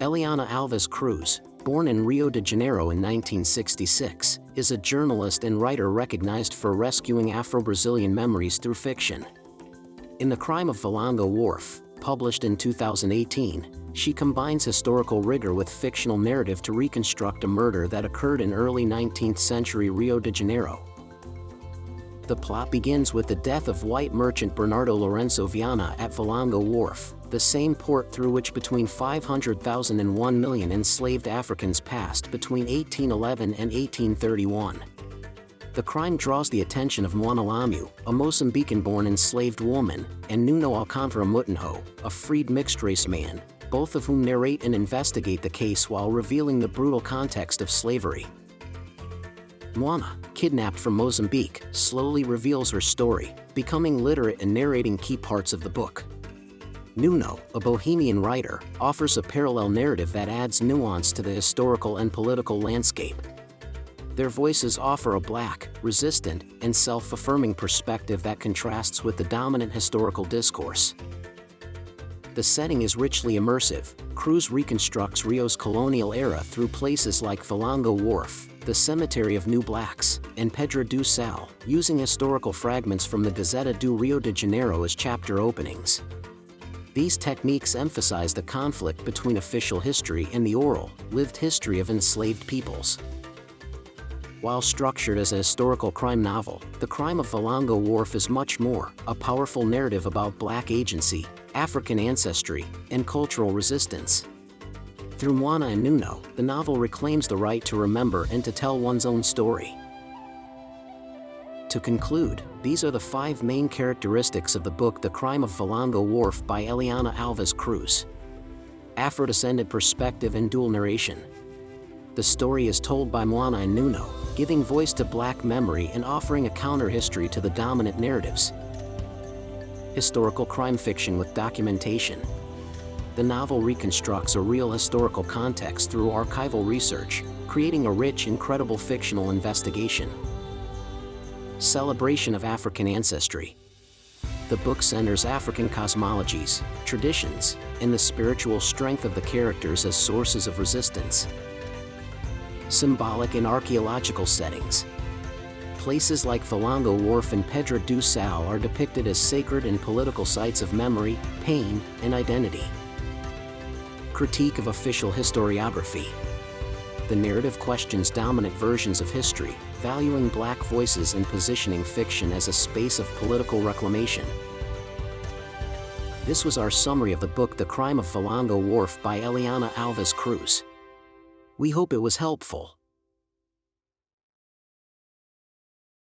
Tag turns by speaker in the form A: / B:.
A: Eliana Alves Cruz, born in Rio de Janeiro in 1966, is a journalist and writer recognized for rescuing Afro-Brazilian memories through fiction. In The Crime of Valongo Wharf, published in 2018, she combines historical rigor with fictional narrative to reconstruct a murder that occurred in early 19th century Rio de Janeiro. The plot begins with the death of white merchant Bernardo Lourenço Viana at Valongo Wharf, the same port through which between 500,000 and 1 million enslaved Africans passed between 1811 and 1831. The crime draws the attention of Moana Lamu, a Mozambican-born enslaved woman, and Nuno Alcântara Mutinho, a freed mixed-race man, both of whom narrate and investigate the case while revealing the brutal context of slavery. Moana, kidnapped from Mozambique, slowly reveals her story, becoming literate and narrating key parts of the book. Nuno, a bohemian writer, offers a parallel narrative that adds nuance to the historical and political landscape. Their voices offer a black, resistant, and self-affirming perspective that contrasts with the dominant historical discourse. The setting is richly immersive. Cruz reconstructs Rio's colonial era through places like Valongo Wharf, the Cemetery of New Blacks, and Pedra do Sal, using historical fragments from the Gazeta do Rio de Janeiro as chapter openings. These techniques emphasize the conflict between official history and the oral, lived history of enslaved peoples. While structured as a historical crime novel, The Crime of Valongo Wharf is much more, a powerful narrative about Black agency, African ancestry, and cultural resistance. Through Moana and Nuno, the novel reclaims the right to remember and to tell one's own story. To conclude, these are the 5 main characteristics of the book The Crime of Valongo Wharf by Eliana Alves Cruz. Afrodescendant perspective and dual narration. The story is told by Moana and Nuno, giving voice to Black memory and offering a counter-history to the dominant narratives. Historical crime fiction with documentation. The novel reconstructs a real historical context through archival research, creating a rich and credible fictional investigation. Celebration of African ancestry. The book centers African cosmologies, traditions, and the spiritual strength of the characters as sources of resistance. Symbolic and archaeological settings. Places like Valongo Wharf and Pedra do Sal are depicted as sacred and political sites of memory, pain, and identity. Critique of official historiography. The narrative questions dominant versions of history, valuing Black voices and positioning fiction as a space of political reclamation. This was our summary of the book The Crime of Valongo Wharf by Eliana Alves Cruz. We hope it was helpful.